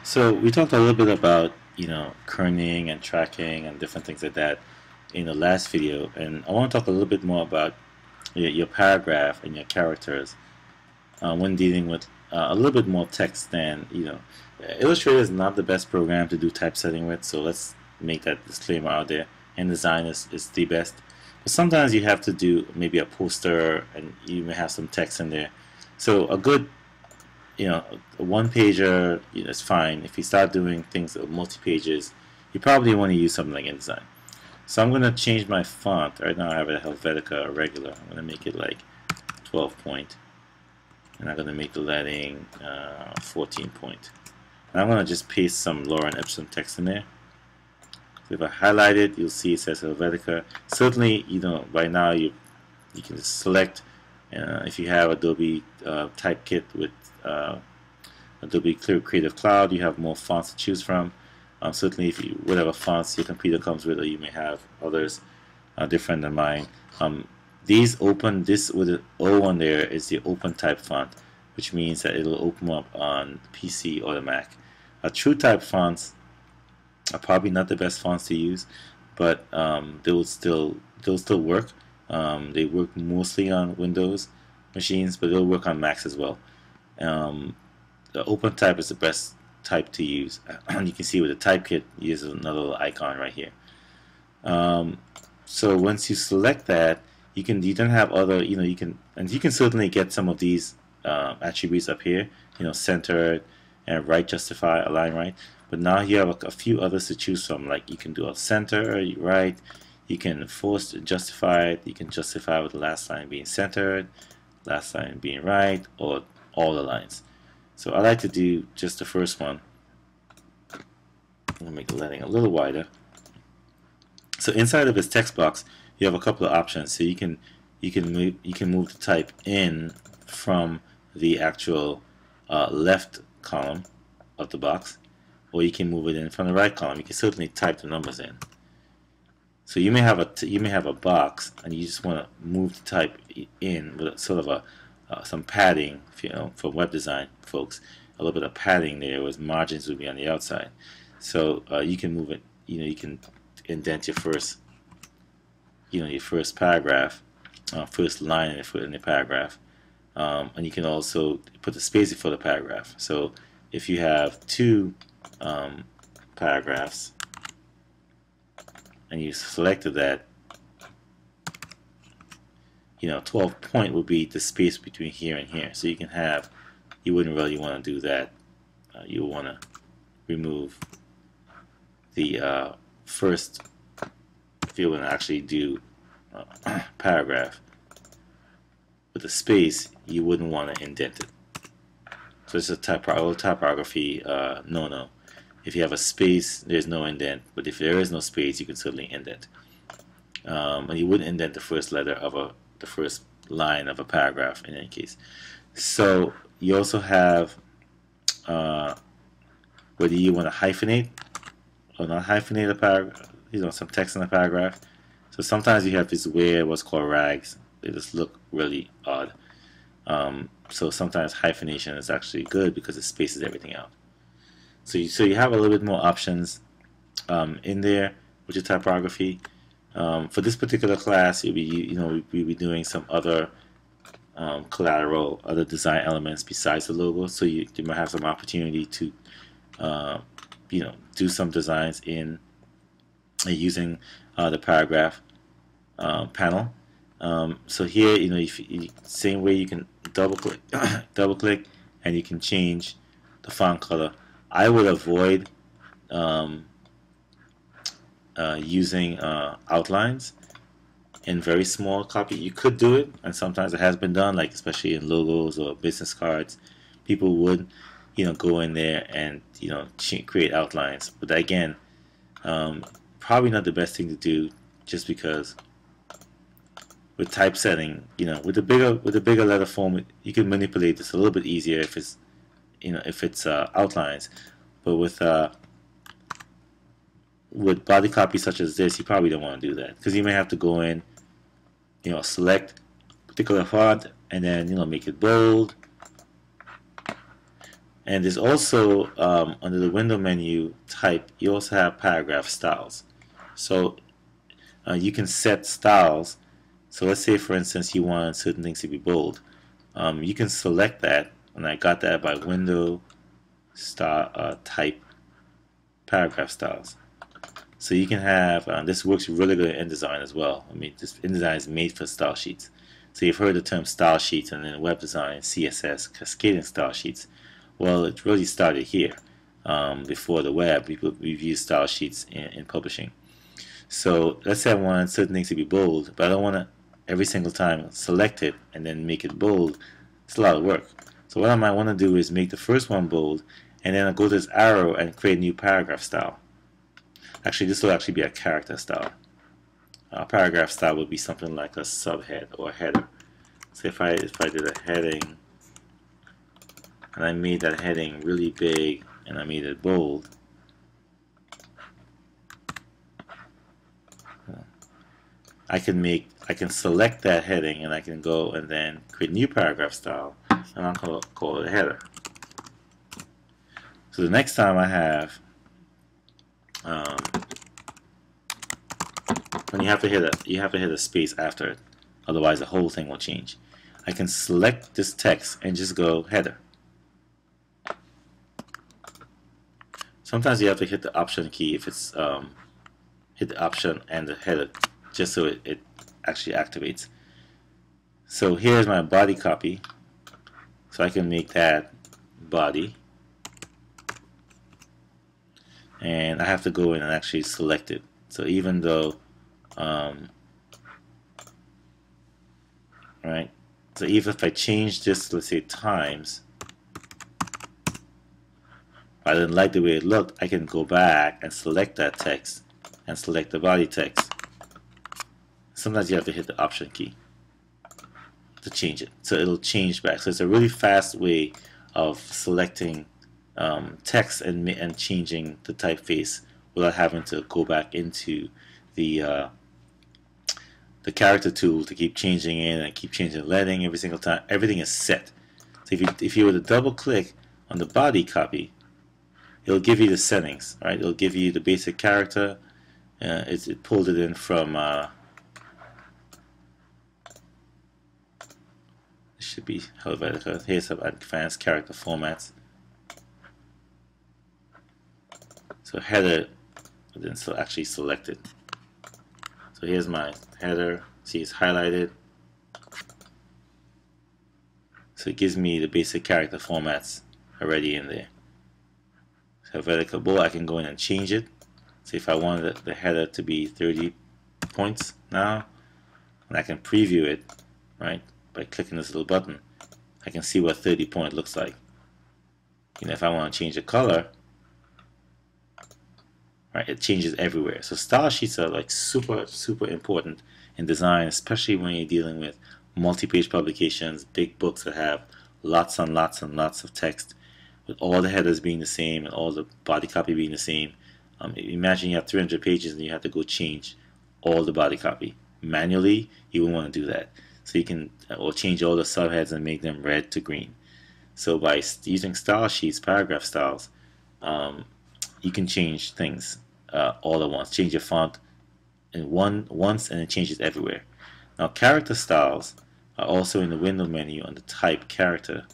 So we talked a little bit about kerning and tracking and different things like that in the last video, and I want to talk a little bit more about your paragraph and your characters when dealing with a little bit more text than Illustrator is not the best program to do typesetting with, so let's make that disclaimer out there. InDesign is the best, but sometimes you have to do maybe a poster and you may have some text in there. So a good a one pager is fine. If you start doing things with multi pages, you probably want to use something like InDesign. So I'm going to change my font. Right now I have a Helvetica regular. I'm going to make it like 12 point, and I'm going to make the lettering 14 point. And I'm going to just paste some Lorem Ipsum text in there. So if I highlight it, you'll see it says Helvetica. Certainly, by now you can just select. If you have Adobe Typekit with Adobe Creative Cloud, you have more fonts to choose from. Certainly, if you whatever fonts your computer comes with, or you may have others different than mine. This with an O on there is the Opentype font, which means that it'll open up on the PC or the Mac. TrueType fonts are probably not the best fonts to use, but they'll still work. They work mostly on Windows machines, but they'll work on Macs as well. The Opentype is the best type to use. You can see with the Typekit, use another little icon right here. So once you select that, you don't have other, you can certainly get some of these attributes up here, centered and right justify, align right. But now you have a few others to choose from, like you can do a center, right. You can force justify it. You can justify with the last line being centered, last line being right, or all the lines. So I like to do just the first one. I'm going to make the lettering a little wider. So inside of this text box, you have a couple of options. So you can move the type in from the actual left column of the box, or you can move it in from the right column. You can certainly type the numbers in. So you may have a box, and you just want to move the type in with sort of some padding, for web design folks, a little bit of padding there, where margins would be on the outside. So you can move it. You can indent your first, your first paragraph, first line in the paragraph, and you can also put the space before the paragraph. So if you have two paragraphs, and you selected that, 12 point would be the space between here and here. So you wouldn't really want to do that. You want to remove the first, if you want to actually do paragraph with a space, you wouldn't want to indent it. So it's a typography no. If you have a space, there's no indent, but if there is no space, you can certainly indent. And you wouldn't indent the first letter of the first line of a paragraph in any case. So you also have whether you want to hyphenate or not hyphenate a paragraph, some text in a paragraph. So sometimes you have these weird what's called rags. They just look really odd. So sometimes hyphenation is actually good because it spaces everything out. So you have a little bit more options in there with your typography. For this particular class, we'll be doing some other collateral, other design elements besides the logo. So you might have some opportunity to do some designs in using the paragraph panel. So here, same way you can double click, and you can change the font color. I would avoid using outlines in very small copy. You could do it, and sometimes it has been done, like especially in logos or business cards. People would, go in there and create outlines. But again, probably not the best thing to do, just because with typesetting, with the bigger letter form, you can manipulate this a little bit easier if it's outlines. But with body copy such as this, you probably don't want to do that, because you may have to go in, select particular font, and then make it bold, And there's also under the window menu type, you also have paragraph styles. So you can set styles. So let's say, for instance, you want certain things to be bold. You can select that, and I got that by window type paragraph styles. So you can have, this works really good in InDesign as well. I mean, this InDesign is made for style sheets. So you've heard the term style sheets, and then web design, CSS, cascading style sheets. Well, it really started here. Before the web, we've used style sheets in publishing. So let's say I want certain things to be bold, but I don't want to every single time select it and then make it bold. It's a lot of work. So what I might want to do is make the first one bold, and then I'll go to this arrow and create a new paragraph style. Actually, this will actually be a character style. Paragraph style would be something like a subhead or a header. So if I did a heading, and I made that heading really big, and I made it bold, I can select that heading, and I can go and then create a new paragraph style, and I'll call it a header. So the next time I have, when you have to hit a space after it, otherwise the whole thing will change. I can select this text and just go header. Sometimes you have to hit the option key if it's hit the option and the header, just so it actually activates. So here's my body copy. So I can make that body, and I have to go in and actually select it. So even though right, so even if I change this, let's say times, if I didn't like the way it looked, I can go back and select that text and select the body text. Sometimes you have to hit the option key to change it, so it'll change back. So it's a really fast way of selecting text and changing the typeface without having to go back into the character tool to keep changing it and keep changing the lettering every single time. Everything is set. So if you were to double click on the body copy, it'll give you the settings. Right? It'll give you the basic character. It pulled it in from. Should be Helvetica. Here's some advanced character formats. So header, then so actually selected. So here's my header. See, it's highlighted. So it gives me the basic character formats already in there. So Helvetica Bold, I can go in and change it. So if I wanted the header to be 30 points now, and I can preview it, right? By clicking this little button, I can see what 30 point looks like. You know, if I want to change the color, right, it changes everywhere. So style sheets are like super important in design, especially when you're dealing with multi-page publications, big books that have lots and lots and lots of text, with all the headers being the same and all the body copy being the same. Imagine you have 300 pages and you have to go change all the body copy manually. You wouldn't want to do that. So you can or change all the subheads and make them red to green. So by using style sheets, paragraph styles, you can change things all at once. Change your font in once and it changes everywhere. Now character styles are also in the window menu on the type character.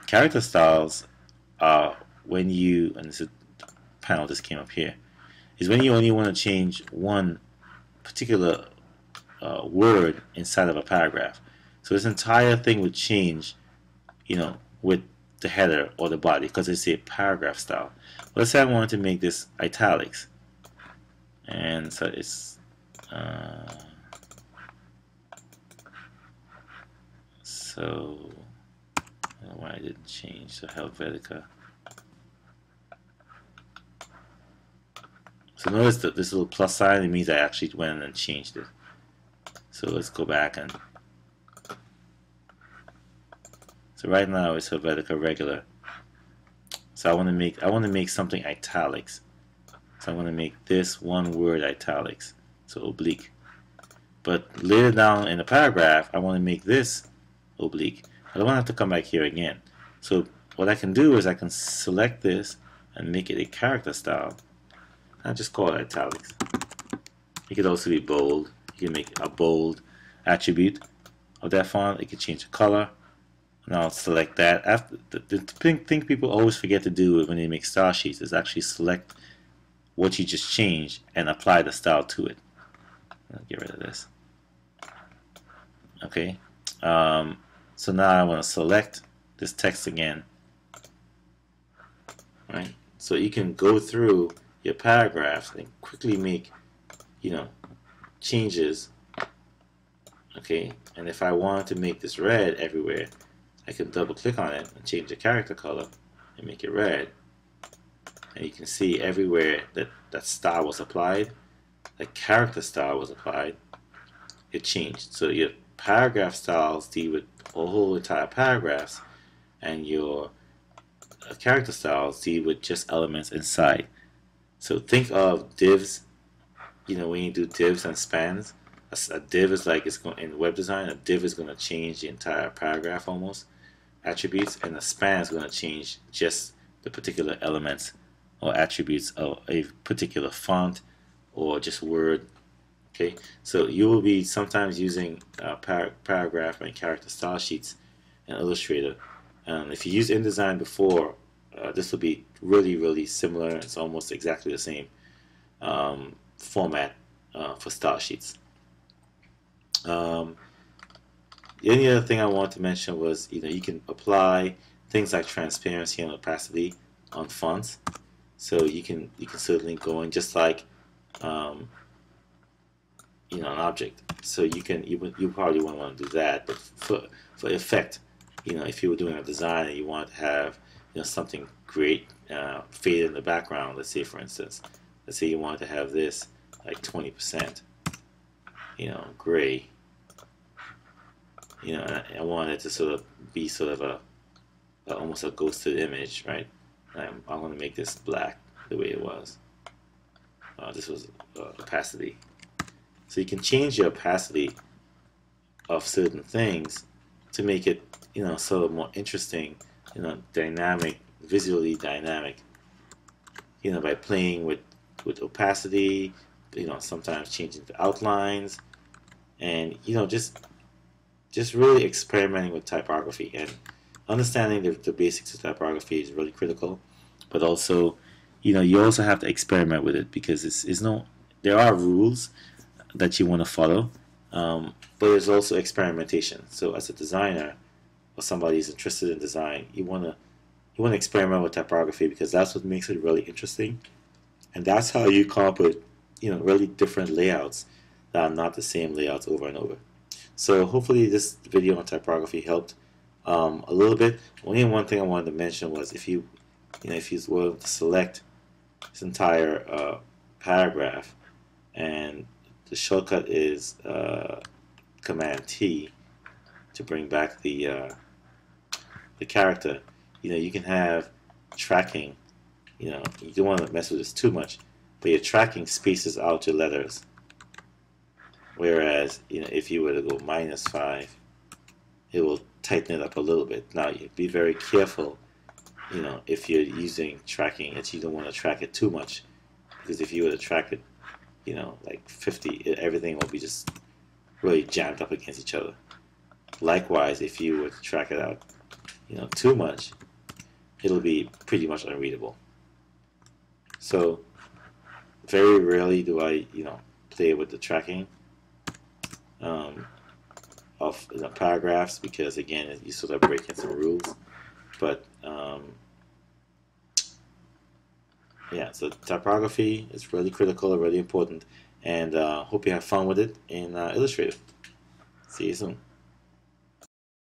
Character styles are when you, and this is the panel just came up here, is when you only want to change one particular word inside of a paragraph. So this entire thing would change, you know, with the header or the body because it's a paragraph style. Let's say I wanted to make this italics, and so it's so I don't know why I didn't change. So Helvetica. So notice that this little plus sign, it means I actually went and changed it. So let's go back and so right now it's Helvetica regular. So I want to make something italics. So I want to make this one word italics. So oblique. But later down in the paragraph, I want to make this oblique. I don't want to have to come back here again. So what I can do is I can select this and make it a character style. I'll just call it italics. It could also be bold. You can make a bold attribute of that font. It could change the color. And I'll select that. After the thing people always forget to do when they make style sheets is actually select what you just changed and apply the style to it. I'll get rid of this. Okay. So now I want to select this text again. Right. So you can go through your paragraphs and quickly make, changes. Okay. And if I want to make this red everywhere, I can double click on it and change the character color and make it red. And you can see everywhere that style was applied, the character style was applied, it changed. So your paragraph styles deal with a whole entire paragraphs, and your character styles deal with just elements inside. So think of divs, when you do divs and spans. A div is like, it's going in web design, a div is going to change the entire paragraph almost, attributes, and a span is going to change just the particular elements or attributes of a particular font or just word. Okay, so you will be sometimes using paragraph and character style sheets in Illustrator. If you used InDesign before, this will be really, really similar. It's almost exactly the same format for style sheets. The only other thing I wanted to mention was, you can apply things like transparency and opacity on fonts. So you can certainly go in just like an object. So you probably wouldn't want to do that, but for effect, if you were doing a design and you want to have something great faded in the background, let's say for instance, let's say you want to have this like 20%, gray. I want it to sort of be almost a ghosted image, right? I'm going to make this black the way it was. This was opacity. So you can change the opacity of certain things to make it, sort of more interesting, dynamic, visually dynamic. By playing with opacity, sometimes changing the outlines, and just really experimenting with typography, and understanding the basics of typography is really critical. But also, you also have to experiment with it, because there are rules that you want to follow, but there's also experimentation. So as a designer or somebody who's interested in design, you want to experiment with typography, because that's what makes it really interesting, and that's how you come up with really different layouts that are not the same layouts over and over. So hopefully this video on typography helped a little bit. Only one thing I wanted to mention was, if you were to select this entire paragraph, and the shortcut is Command T to bring back the character, you can have tracking. You don't want to mess with this too much, but your tracking spaces out your letters. Whereas, if you were to go -5, it will tighten it up a little bit. Now, you be very careful, if you're using tracking, that you don't want to track it too much, because if you were to track it, like 50, everything will be just really jammed up against each other. Likewise, if you were to track it out, too much, it'll be pretty much unreadable. So, very rarely do I, play with the tracking of paragraphs, because again, you sort of breaking some rules. But yeah, so typography is really critical, really important, and hope you have fun with it in Illustrator. See you soon.